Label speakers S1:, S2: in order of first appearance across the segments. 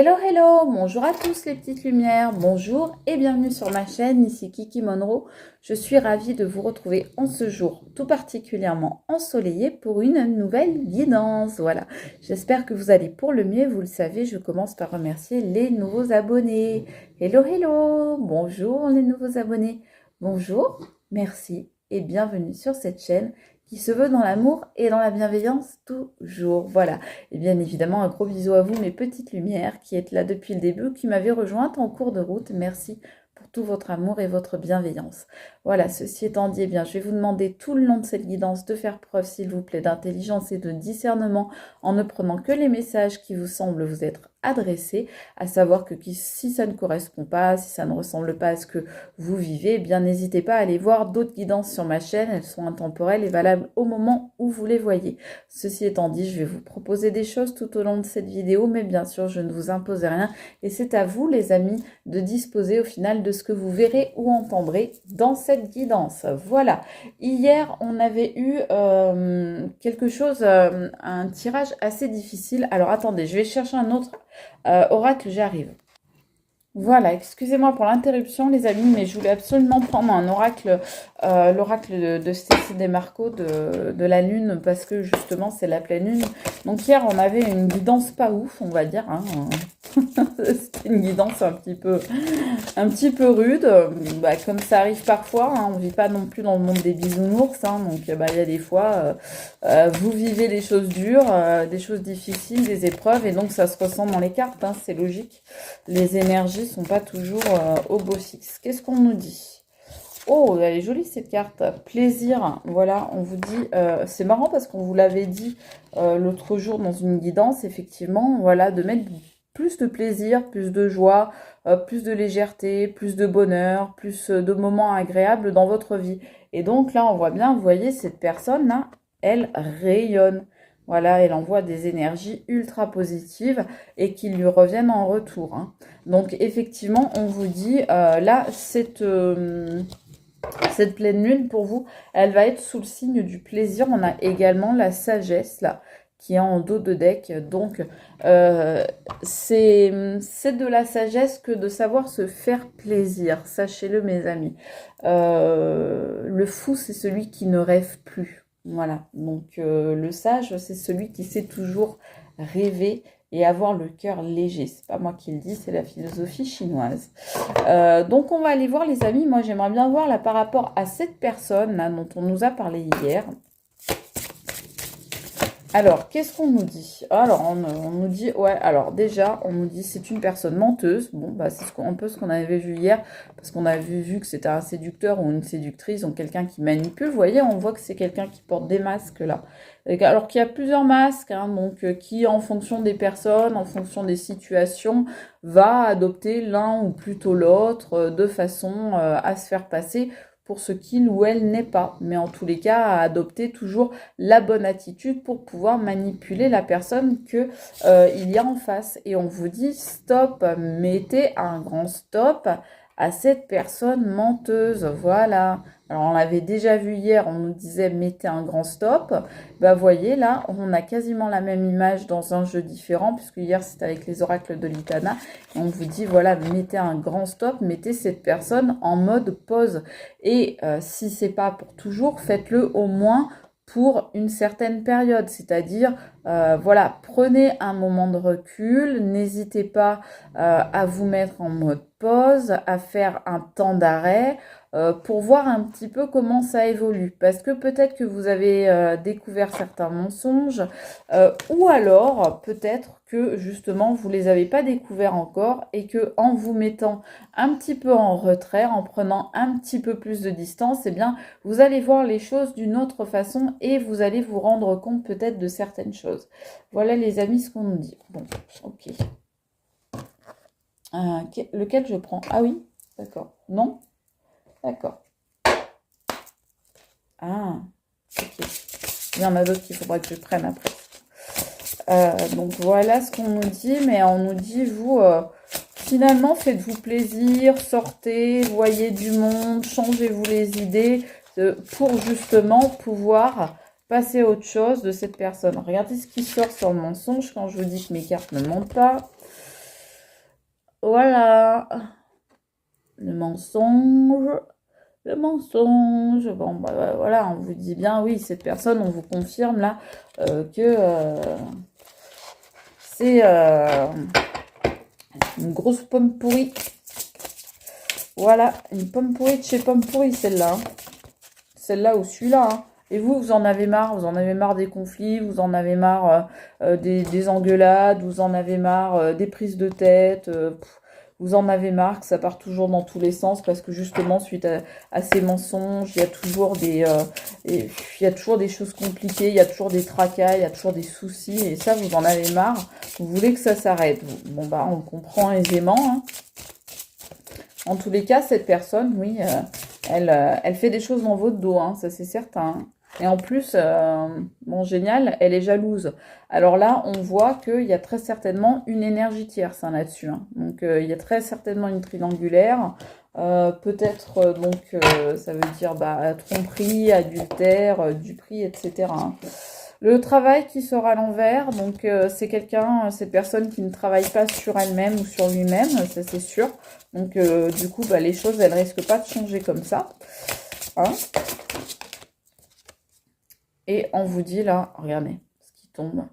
S1: Hello, hello, bonjour à tous les petites lumières, bonjour et bienvenue sur ma chaîne, ici Kiki Monroe. Je suis ravie de vous retrouver en ce jour tout particulièrement ensoleillé pour une nouvelle guidance. Voilà, j'espère que vous allez pour le mieux, vous le savez, je commence par remercier les nouveaux abonnés. Hello, hello, bonjour les nouveaux abonnés, bonjour, merci et bienvenue sur cette chaîne qui se veut dans l'amour et dans la bienveillance toujours. Voilà. Et bien évidemment, un gros bisou à vous, mes petites lumières, qui êtes là depuis le début, qui m'avez rejointe en cours de route. Merci pour tout votre amour et votre bienveillance. Voilà, ceci étant dit, eh bien, je vais vous demander tout le long de cette guidance de faire preuve, s'il vous plaît, d'intelligence et de discernement en ne prenant que les messages qui vous semblent vous être adressés, à savoir que si ça ne correspond pas, si ça ne ressemble pas à ce que vous vivez, eh bien n'hésitez pas à aller voir d'autres guidances sur ma chaîne, elles sont intemporelles et valables au moment où vous les voyez. Ceci étant dit, je vais vous proposer des choses tout au long de cette vidéo, mais bien sûr je ne vous impose rien et c'est à vous les amis de disposer au final de ce que vous verrez ou entendrez dans cette guidance. Voilà, hier on avait eu quelque chose, un tirage assez difficile. Alors attendez, je vais chercher un autre oracle, j'arrive. Voilà, excusez-moi pour l'interruption les amis, mais je voulais absolument prendre un oracle, l'oracle de Stécie Desmarco de la lune, parce que justement c'est la pleine lune. Donc hier on avait une guidance pas ouf, on va dire, hein. C'était une guidance un petit peu rude, bah, comme ça arrive parfois, hein. On ne vit pas non plus dans le monde des bisounours, hein. Donc bah, il y a des fois, vous vivez des choses dures, des choses difficiles, des épreuves, et donc ça se ressent dans les cartes, hein, c'est logique. Les énergies sont pas toujours au beau fixe. Qu'est-ce qu'on nous dit? Oh, elle est jolie cette carte. Plaisir. Voilà, on vous dit... c'est marrant parce qu'on vous l'avait dit l'autre jour dans une guidance, effectivement, voilà, de mettre plus de plaisir, plus de joie, plus de légèreté, plus de bonheur, plus de moments agréables dans votre vie. Et donc là, on voit bien, vous voyez, cette personne-là, elle rayonne. Voilà, elle envoie des énergies ultra positives et qui lui reviennent en retour, hein. Donc effectivement, on vous dit, là, cette pleine lune, pour vous, elle va être sous le signe du plaisir. On a également la sagesse, là, qui est en dos de deck. Donc, c'est de la sagesse que de savoir se faire plaisir. Sachez-le, mes amis. Le fou, c'est celui qui ne rêve plus. Voilà. Donc, le sage, c'est celui qui sait toujours rêver et avoir le cœur léger. C'est pas moi qui le dis, c'est la philosophie chinoise. Donc, on va aller voir, les amis. Moi, j'aimerais bien voir là par rapport à cette personne là dont on nous a parlé hier. Alors, qu'est-ce qu'on nous dit? Alors, on nous dit, ouais, alors déjà, on nous dit c'est une personne menteuse. Bon, bah, c'est un peu ce qu'on avait vu hier, parce qu'on a vu que c'était un séducteur ou une séductrice, donc quelqu'un qui manipule. Vous voyez, on voit que c'est quelqu'un qui porte des masques, là. Alors qu'il y a plusieurs masques, hein, donc qui, en fonction des personnes, en fonction des situations, va adopter l'un ou plutôt l'autre de façon à se faire passer pour ce qu'il ou elle n'est pas, mais en tous les cas à adopter toujours la bonne attitude pour pouvoir manipuler la personne que il y a en face. Et on vous dit stop, mettez un grand stop à cette personne menteuse. Voilà. Alors on l'avait déjà vu hier, on nous disait mettez un grand stop. Bah voyez là, on a quasiment la même image dans un jeu différent, puisque hier c'était avec les oracles de l'Itana. On vous dit voilà, mettez un grand stop, mettez cette personne en mode pause. Et si c'est pas pour toujours, faites-le au moins pour une certaine période, c'est-à-dire, voilà, prenez un moment de recul, n'hésitez pas à vous mettre en mode pause, à faire un temps d'arrêt pour voir un petit peu comment ça évolue. Parce que peut-être que vous avez découvert certains mensonges ou alors peut-être que justement vous les avez pas découverts encore et que en vous mettant un petit peu en retrait, en prenant un petit peu plus de distance, eh bien vous allez voir les choses d'une autre façon et vous allez vous rendre compte peut-être de certaines choses. Voilà les amis ce qu'on nous dit. Bon, ok. Lequel je prends? Ah oui, d'accord. Non? D'accord. Ah, ok. Il y en a d'autres qu'il faudra que je prenne après. Donc voilà ce qu'on nous dit, mais on nous dit, vous, finalement, faites-vous plaisir, sortez, voyez du monde, changez-vous les idées pour justement pouvoir passer à autre chose de cette personne. Regardez ce qui sort sur le mensonge quand je vous dis que mes cartes ne mentent pas. voilà. Le mensonge. Le mensonge. Bon, bah, voilà, on vous dit bien, oui, cette personne, on vous confirme là que c'est une grosse pomme pourrie. Voilà, une pomme pourrie de chez pomme pourrie, celle-là. Celle-là ou celui-là. Hein. Et vous en avez marre des conflits, vous en avez marre des engueulades, vous en avez marre des prises de tête, vous en avez marre que ça part toujours dans tous les sens parce que justement, suite à ces mensonges, il y a toujours il y a toujours des choses compliquées, il y a toujours des tracas, il y a toujours des soucis, et ça, vous en avez marre, vous voulez que ça s'arrête. Bon, bah, on comprend aisément, hein. En tous les cas, cette personne, oui, elle fait des choses dans votre dos, hein, ça c'est certain. Et en plus, bon, génial, elle est jalouse. Alors là, on voit qu'il y a très certainement une énergie tierce hein, là-dessus. Hein. Donc, il y a très certainement une triangulaire. Peut-être, ça veut dire bah, tromperie, adultère, duperie, etc. Hein. Le travail qui sera à l'envers, donc c'est cette personne qui ne travaille pas sur elle-même ou sur lui-même, ça c'est sûr. Donc du coup, bah, les choses, elles risquent pas de changer comme ça. Hein. Et on vous dit là, regardez ce qui tombe,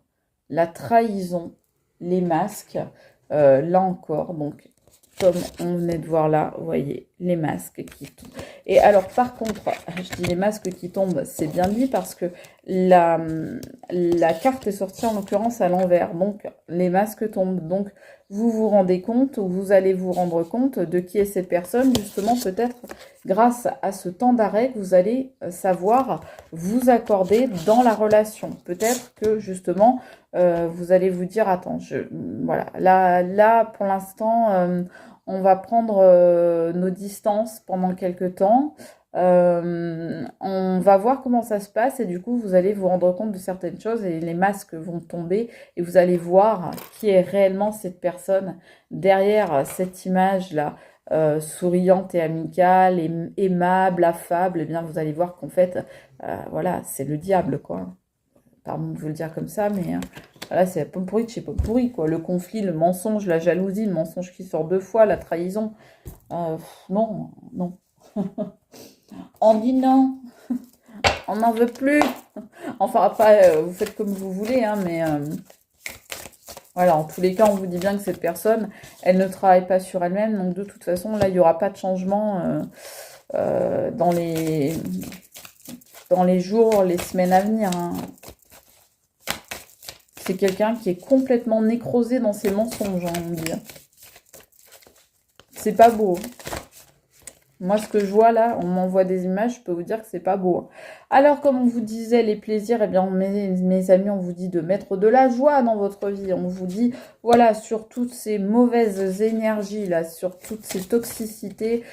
S1: la trahison, les masques, là encore, donc comme on venait de voir là, vous voyez, les masques qui tombent. Et alors, par contre, je dis les masques qui tombent, c'est bien dit parce que la carte est sortie en l'occurrence à l'envers. Donc, les masques tombent. Donc, vous vous rendez compte, ou vous allez vous rendre compte de qui est cette personne, justement, peut-être grâce à ce temps d'arrêt que vous allez savoir vous accorder dans la relation. Peut-être que, justement, vous allez vous dire, attends, voilà, là pour l'instant, on va prendre nos distances pendant quelques temps. On va voir comment ça se passe et du coup, vous allez vous rendre compte de certaines choses et les masques vont tomber et vous allez voir qui est réellement cette personne derrière cette image-là, souriante et amicale, aimable, affable. Eh bien, vous allez voir qu'en fait, voilà, c'est le diable, quoi. Pardon de vous le dire comme ça, mais voilà, c'est la pomme pourrie de chez pomme pourrie, quoi. Le conflit, le mensonge, la jalousie, le mensonge qui sort deux fois, la trahison. Non, non. On dit non. On n'en veut plus. Enfin, après, vous faites comme vous voulez, hein, mais voilà, en tous les cas, on vous dit bien que cette personne, elle ne travaille pas sur elle-même, donc de toute façon, là, il n'y aura pas de changement dans les jours, les semaines à venir. Hein. C'est quelqu'un qui est complètement nécrosé dans ses mensonges, hein, on dit. C'est pas beau. Moi, ce que je vois là, on m'envoie des images, je peux vous dire que c'est pas beau. Alors, comme on vous disait, les plaisirs, eh bien, mes amis, on vous dit de mettre de la joie dans votre vie. On vous dit, voilà, sur toutes ces mauvaises énergies, là, sur toutes ces toxicités,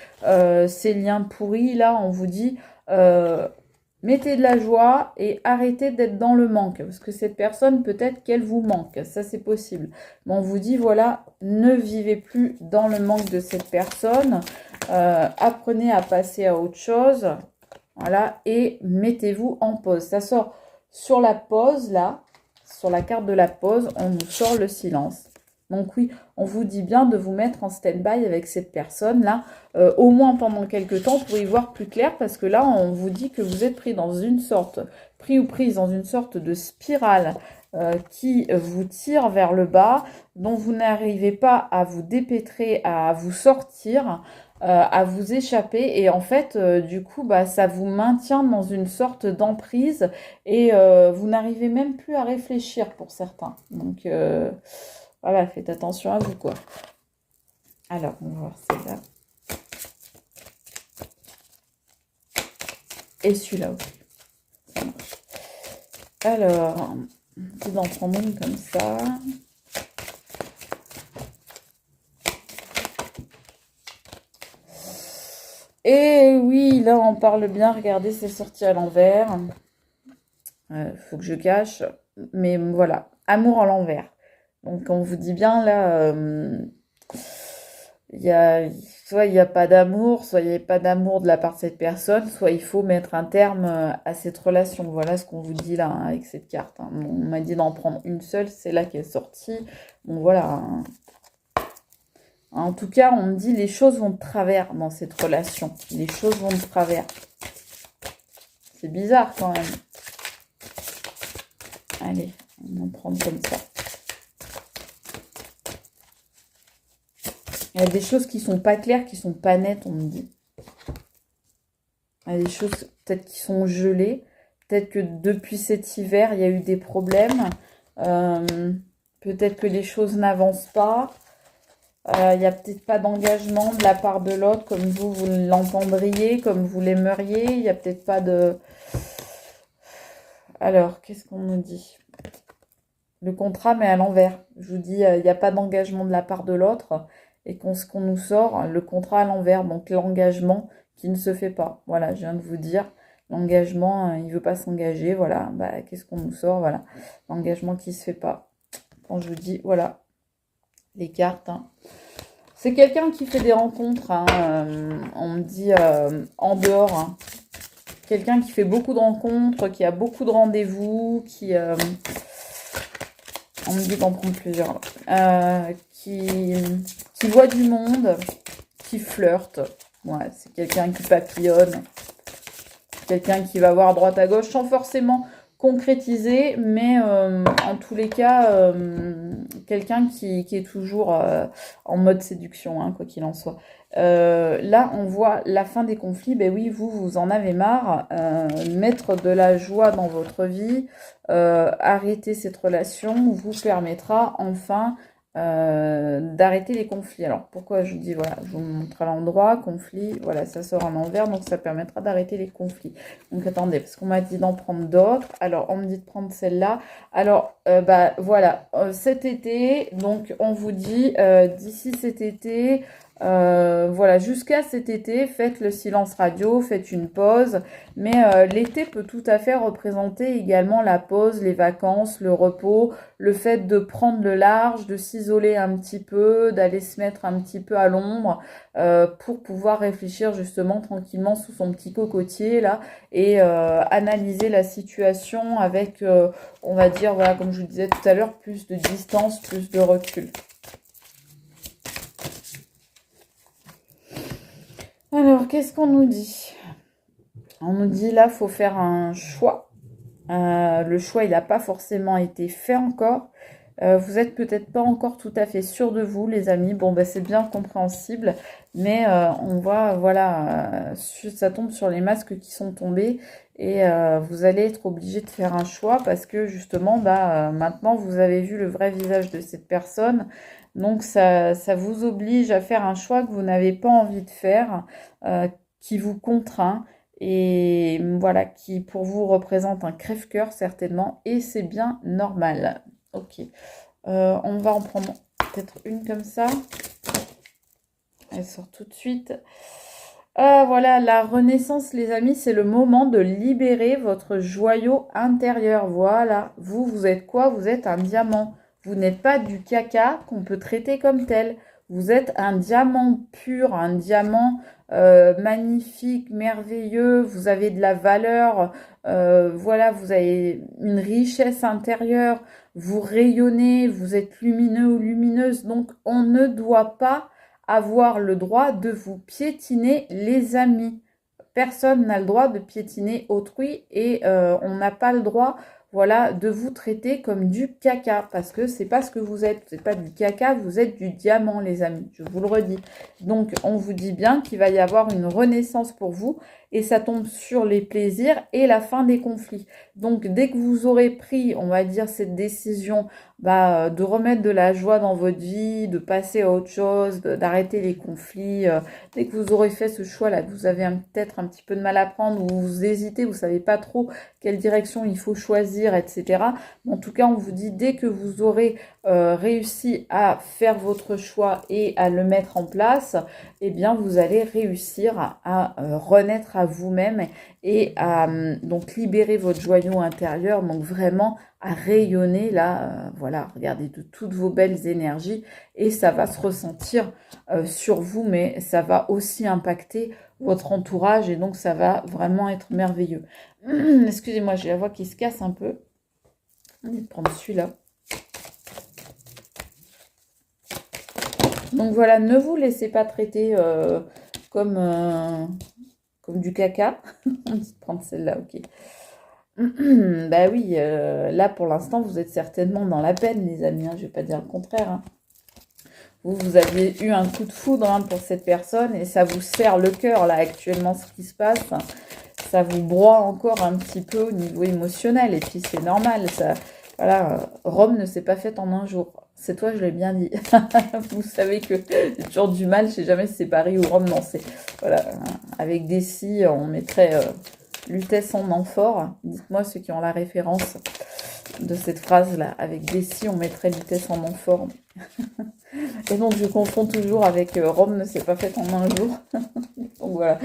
S1: ces liens pourris, là, on vous dit, mettez de la joie et arrêtez d'être dans le manque. Parce que cette personne, peut-être qu'elle vous manque. Ça, c'est possible. Mais on vous dit, voilà, ne vivez plus dans le manque de cette personne. Apprenez à passer à autre chose. Voilà. Et mettez-vous en pause. Ça sort sur la pause, là. Sur la carte de la pause, on nous sort le silence. Donc oui, on vous dit bien de vous mettre en stand-by avec cette personne-là, au moins pendant quelques temps pour y voir plus clair, parce que là, on vous dit que vous êtes pris dans une sorte, prise dans une sorte de spirale qui vous tire vers le bas, dont vous n'arrivez pas à vous dépêtrer, à vous sortir, à vous échapper, et en fait, du coup, bah, ça vous maintient dans une sorte d'emprise, et vous n'arrivez même plus à réfléchir pour certains. Donc, voilà, faites attention à vous, quoi. Alors, on va voir celle-là. Et celui-là aussi. Ça marche. Alors, je vais en prendre une comme ça. Et oui, là, on parle bien. Regardez, c'est sorti à l'envers. Faut que je cache. Mais voilà, amour à l'envers. Donc, on vous dit bien, là, soit il n'y a pas d'amour, soit il n'y a pas d'amour de la part de cette personne, soit il faut mettre un terme à cette relation. Voilà ce qu'on vous dit là, hein, avec cette carte. Hein. Bon, on m'a dit d'en prendre une seule, c'est là qu'elle est sortie. Bon, voilà. Hein. En tout cas, on me dit les choses vont de travers dans cette relation. Les choses vont de travers. C'est bizarre quand même. Allez, on va prendre comme ça. Il y a des choses qui sont pas claires, qui sont pas nettes, on me dit. Il y a des choses peut-être qui sont gelées. Peut-être que depuis cet hiver, il y a eu des problèmes. Peut-être que les choses n'avancent pas. Il n'y a peut-être pas d'engagement de la part de l'autre comme vous l'entendriez, comme vous l'aimeriez. Il n'y a peut-être pas de... Alors, qu'est-ce qu'on nous dit? Le contrat, mais à l'envers. Je vous dis, il n'y a pas d'engagement de la part de l'autre. Et ce qu'on nous sort, le contrat à l'envers. Donc, l'engagement qui ne se fait pas. Voilà, je viens de vous dire. L'engagement, il ne veut pas s'engager. Voilà, bah, qu'est-ce qu'on nous sort? Voilà, l'engagement qui ne se fait pas. Quand je vous dis, voilà, les cartes. Hein. C'est quelqu'un qui fait des rencontres. Hein, on me dit en dehors. Hein. Quelqu'un qui fait beaucoup de rencontres, qui a beaucoup de rendez-vous, qui... on me dit d'en prendre plusieurs. Qui voit du monde, qui flirte. Ouais, c'est quelqu'un qui papillonne. Quelqu'un qui va voir à droite à gauche sans forcément concrétiser, mais en tous les cas, quelqu'un qui est toujours en mode séduction, hein, quoi qu'il en soit. Là, on voit la fin des conflits. Ben oui, vous en avez marre. Mettre de la joie dans votre vie, arrêter cette relation vous permettra enfin d'arrêter les conflits. Alors, pourquoi je dis, voilà, je vous montre à l'endroit, conflit, voilà, ça sort en envers, donc ça permettra d'arrêter les conflits. Donc, attendez, parce qu'on m'a dit d'en prendre d'autres. Alors, on me dit de prendre celle-là. Alors, bah, voilà, cet été, donc, on vous dit, d'ici cet été... voilà, jusqu'à cet été, faites le silence radio, faites une pause, mais l'été peut tout à fait représenter également la pause, les vacances, le repos, le fait de prendre le large, de s'isoler un petit peu, d'aller se mettre un petit peu à l'ombre pour pouvoir réfléchir justement tranquillement sous son petit cocotier là et analyser la situation avec, on va dire, voilà, comme je vous disais tout à l'heure, plus de distance, plus de recul. Alors, qu'est-ce qu'on nous dit? On nous dit là, faut faire un choix. Le choix, il n'a pas forcément été fait encore. Vous êtes peut-être pas encore tout à fait sûr de vous, les amis. Bon, bah, c'est bien compréhensible, mais on voit, voilà, ça tombe sur les masques qui sont tombés et vous allez être obligé de faire un choix parce que justement, bah, maintenant, vous avez vu le vrai visage de cette personne. Donc, ça vous oblige à faire un choix que vous n'avez pas envie de faire, qui vous contraint et voilà, qui pour vous représente un crève-cœur certainement, et c'est bien normal. Ok, on va en prendre peut-être une comme ça. Elle sort tout de suite. Voilà, la renaissance, les amis, c'est le moment de libérer votre joyau intérieur. Voilà, vous êtes quoi? Vous êtes un diamant. Vous n'êtes pas du caca qu'on peut traiter comme tel. Vous êtes un diamant pur, un diamant magnifique, merveilleux. Vous avez de la valeur. Voilà, vous avez une richesse intérieure. Vous rayonnez, vous êtes lumineux ou lumineuse. Donc, on ne doit pas avoir le droit de vous piétiner, les amis. Personne n'a le droit de piétiner autrui et on n'a pas le droit, voilà, de vous traiter comme du caca parce que c'est pas ce que vous êtes. Vous n'êtes pas du caca, vous êtes du diamant, les amis. Je vous le redis. Donc, on vous dit bien qu'il va y avoir une renaissance pour vous et ça tombe sur les plaisirs et la fin des conflits. Donc, dès que vous aurez pris, on va dire, cette décision de remettre de la joie dans votre vie, de passer à autre chose, d'arrêter les conflits. Dès que vous aurez fait ce choix-là, que vous avez peut-être un petit peu de mal à prendre, ou vous hésitez, vous savez pas trop quelle direction il faut choisir, etc. En tout cas, on vous dit, dès que vous aurez réussi à faire votre choix et à le mettre en place, eh bien, vous allez réussir à renaître à vous-même et à donc libérer votre joyau intérieur, donc vraiment à rayonner là, voilà, regardez de toutes vos belles énergies et ça va se ressentir sur vous, mais ça va aussi impacter votre entourage et donc ça va vraiment être merveilleux. Excusez-moi, j'ai la voix qui se casse un peu. On va prendre celui-là. Donc voilà, ne vous laissez pas traiter comme, comme du caca. On va prendre celle-là, ok. Bah oui, là pour l'instant, vous êtes certainement dans la peine, les amis, hein, je vais pas dire le contraire, hein. Vous aviez eu un coup de foudre hein, pour cette personne et ça vous serre le cœur là actuellement ce qui se passe. Ça vous broie encore un petit peu au niveau émotionnel et puis c'est normal. Ça, voilà, Rome ne s'est pas faite en un jour. C'est toi, je l'ai bien dit. Vous savez que j'ai toujours du mal, je sais jamais si c'est Paris ou Rome. Non, c'est voilà. Avec des si, on mettrait Lutèce en amphore. Dites-moi ceux qui ont la référence de cette phrase-là. Avec des si, on mettrait Lutèce en amphore. Et donc, je confonds toujours avec Rome ne s'est pas faite en un jour. Donc, voilà.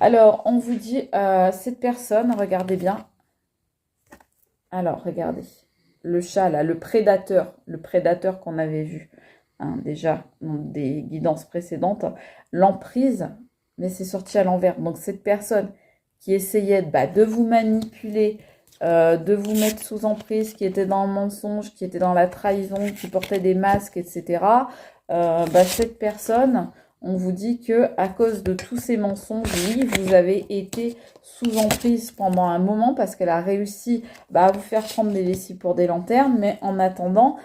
S1: Alors, on vous dit, cette personne, regardez bien. Alors, regardez. Le chat, là, le prédateur qu'on avait vu, hein, déjà, dans des guidances précédentes. L'emprise, mais c'est sorti à l'envers. Donc, cette personne qui essayait de vous manipuler, de vous mettre sous emprise, qui était dans le mensonge, qui était dans la trahison, qui portait des masques, etc. Cette personne, on vous dit que à cause de tous ces mensonges, oui, vous avez été sous emprise pendant un moment parce qu'elle a réussi à vous faire prendre des vessies pour des lanternes, mais en attendant,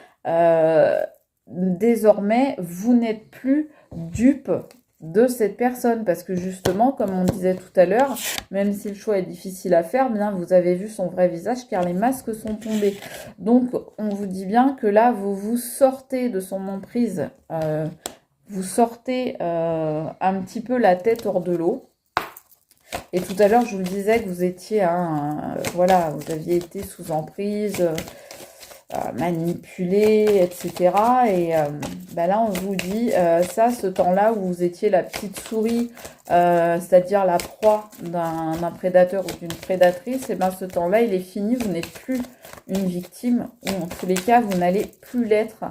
S1: désormais, vous n'êtes plus dupe de cette personne parce que justement, comme on disait tout à l'heure, même si le choix est difficile à faire, bien vous avez vu son vrai visage car les masques sont tombés. Donc, on vous dit bien que là, vous vous sortez de son emprise, vous sortez un petit peu la tête hors de l'eau. Et tout à l'heure, je vous le disais que vous étiez, voilà, vous aviez été sous emprise, manipulé, etc. Et là, on vous dit, ce temps-là où vous étiez la petite souris, c'est-à-dire la proie d'un prédateur ou d'une prédatrice, et ce temps-là, il est fini, vous n'êtes plus une victime, ou en tous les cas, vous n'allez plus l'être,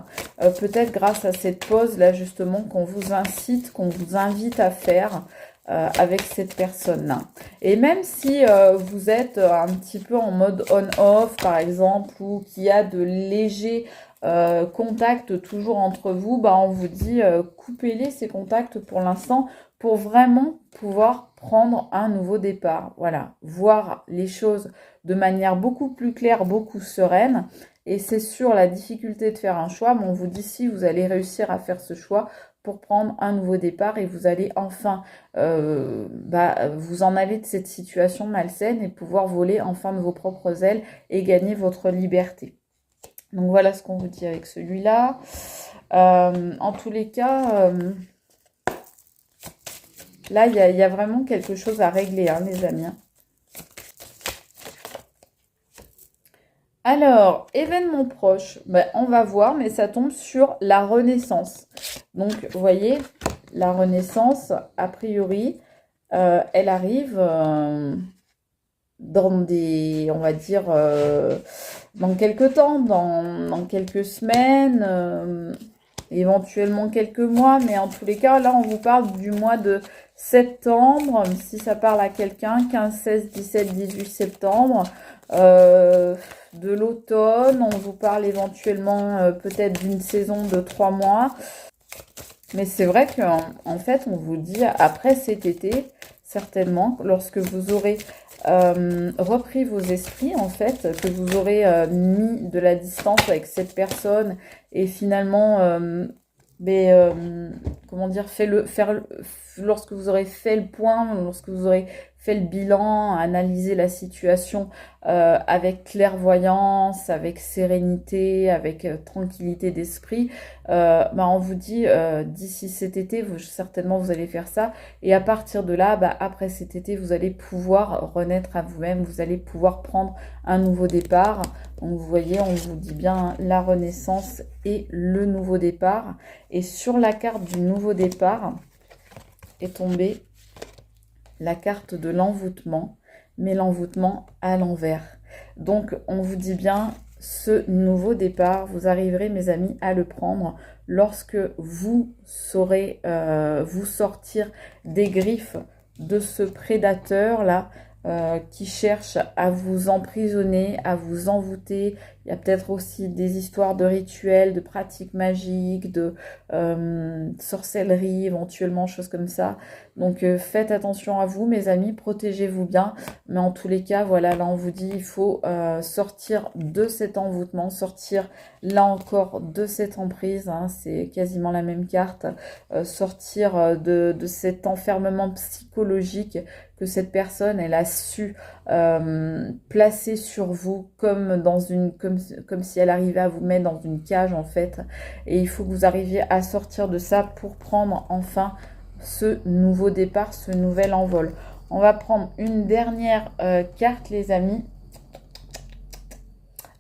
S1: peut-être grâce à cette pause-là, justement, qu'on vous incite, qu'on vous invite à faire, avec cette personne-là. Et même si vous êtes un petit peu en mode on-off, par exemple, ou qu'il y a de légers contacts toujours entre vous, on vous dit coupez-les ces contacts pour l'instant pour vraiment pouvoir prendre un nouveau départ. Voilà, voir les choses de manière beaucoup plus claire, beaucoup sereine. Et c'est sur la difficulté de faire un choix, mais on vous dit si vous allez réussir à faire ce choix pour prendre un nouveau départ et vous allez enfin vous en aller de cette situation malsaine et pouvoir voler enfin de vos propres ailes et gagner votre liberté. Donc voilà ce qu'on vous dit avec celui-là. En tous les cas, là il y a vraiment quelque chose à régler, hein, les amis. Alors, événement proche, on va voir, mais ça tombe sur la renaissance. Donc, vous voyez, la renaissance, a priori, elle arrive dans des, on va dire, dans quelques temps, dans quelques semaines, éventuellement quelques mois, mais en tous les cas, là, on vous parle du mois de septembre, si ça parle à quelqu'un, 15, 16, 17, 18 septembre, de l'automne, on vous parle éventuellement peut-être d'une saison de 3 mois. Mais c'est vrai qu'en fait, on vous dit, après cet été, certainement, lorsque vous aurez repris vos esprits, en fait, que vous aurez mis de la distance avec cette personne et finalement, comment dire, lorsque vous aurez fait le point, lorsque vous aurez fait le bilan, analysé la situation avec clairvoyance, avec sérénité, avec tranquillité d'esprit, on vous dit d'ici cet été, certainement vous allez faire ça. Et à partir de là, après cet été, vous allez pouvoir renaître à vous-même, vous allez pouvoir prendre un nouveau départ. Donc vous voyez, on vous dit bien la renaissance et le nouveau départ. Et sur la carte du nouveau départ est tombée la carte de l'envoûtement, mais l'envoûtement à l'envers. Donc, on vous dit bien, ce nouveau départ, vous arriverez, mes amis, à le prendre lorsque vous saurez vous sortir des griffes de ce prédateur-là, qui cherchent à vous emprisonner, à vous envoûter. Il y a peut-être aussi des histoires de rituels, de pratiques magiques, de sorcellerie, éventuellement, choses comme ça. Donc faites attention à vous, mes amis, protégez-vous bien. Mais en tous les cas, voilà, là on vous dit, il faut sortir de cet envoûtement, sortir là encore de cette emprise, hein, c'est quasiment la même carte, sortir de cet enfermement psychologique que cette personne, elle a su placer sur vous comme si elle arrivait à vous mettre dans une cage en fait. Et il faut que vous arriviez à sortir de ça pour prendre enfin ce nouveau départ, ce nouvel envol. On va prendre une dernière carte, les amis.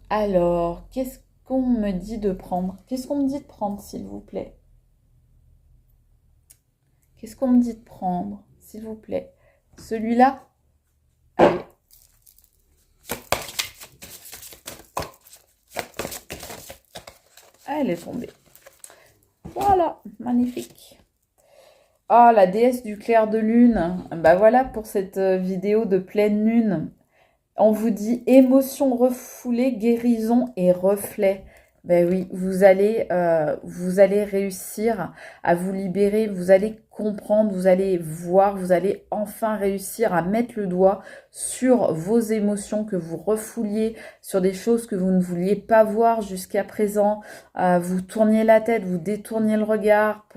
S1: Alors, qu'est-ce qu'on me dit de prendre? Qu'est-ce qu'on me dit de prendre, s'il vous plaît? Qu'est-ce qu'on me dit de prendre, s'il vous plaît? Celui-là? Allez. Elle est tombée. Voilà, magnifique. Ah, la déesse du clair de lune. Bah voilà pour cette vidéo de pleine lune. On vous dit émotion refoulée, guérison et reflet. Ben oui, vous allez réussir à vous libérer, vous allez comprendre, vous allez voir, vous allez enfin réussir à mettre le doigt sur vos émotions que vous refouliez, sur des choses que vous ne vouliez pas voir jusqu'à présent. Vous tourniez la tête, vous détourniez le regard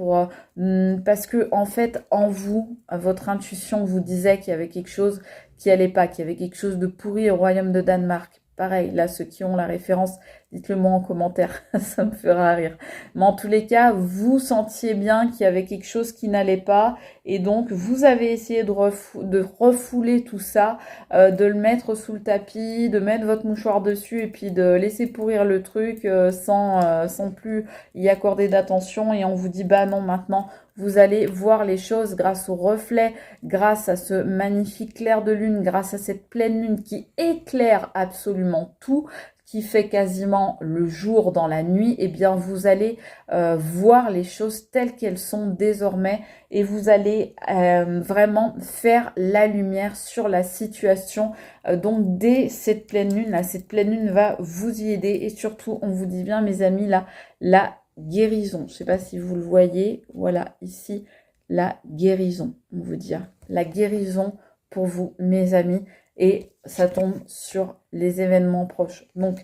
S1: parce que en fait, en vous, votre intuition vous disait qu'il y avait quelque chose qui allait pas, qu'il y avait quelque chose de pourri au royaume de Danemark. Pareil, là, ceux qui ont la référence, dites-le moi en commentaire, ça me fera rire. Mais en tous les cas, vous sentiez bien qu'il y avait quelque chose qui n'allait pas, et donc vous avez essayé de refouler tout ça, de le mettre sous le tapis, de mettre votre mouchoir dessus, et puis de laisser pourrir le truc sans plus y accorder d'attention, et on vous dit, bah non, maintenant, vous allez voir les choses grâce au reflet, grâce à ce magnifique clair de lune, grâce à cette pleine lune qui éclaire absolument tout, qui fait quasiment le jour dans la nuit, eh bien vous allez voir les choses telles qu'elles sont désormais et vous allez vraiment faire la lumière sur la situation. Donc dès cette pleine lune, là, cette pleine lune va vous y aider et surtout, on vous dit bien mes amis, là, la guérison. Je ne sais pas si vous le voyez, voilà, ici, la guérison, on vous dit. La guérison pour vous, mes amis. Et ça tombe sur les événements proches. Donc,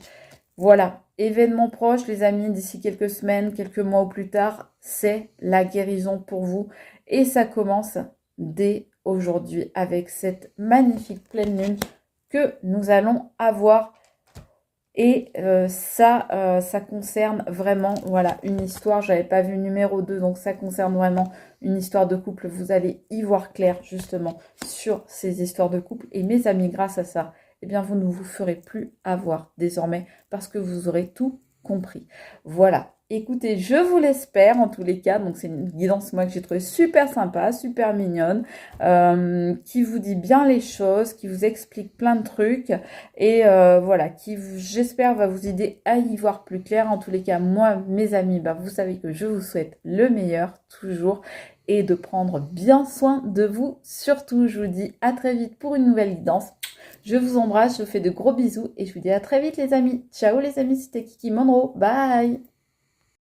S1: voilà, événements proches, les amis, d'ici quelques semaines, quelques mois ou plus tard, c'est la guérison pour vous. Et ça commence dès aujourd'hui avec cette magnifique pleine lune que nous allons avoir. Et ça concerne vraiment, voilà, une histoire. J'avais pas vu numéro 2, donc ça concerne vraiment une histoire de couple. Vous allez y voir clair, justement, sur ces histoires de couple. Et mes amis, grâce à ça, eh bien, vous ne vous ferez plus avoir désormais parce que vous aurez tout compris. Voilà. Écoutez, je vous l'espère en tous les cas. Donc, c'est une guidance, moi, que j'ai trouvée super sympa, super mignonne, qui vous dit bien les choses, qui vous explique plein de trucs et voilà, qui, j'espère, va vous aider à y voir plus clair. En tous les cas, moi, mes amis, bah, vous savez que je vous souhaite le meilleur, toujours, et de prendre bien soin de vous. Surtout, je vous dis à très vite pour une nouvelle guidance. Je vous embrasse, je vous fais de gros bisous et je vous dis à très vite les amis. Ciao les amis, c'était Kiki Monroe. Bye!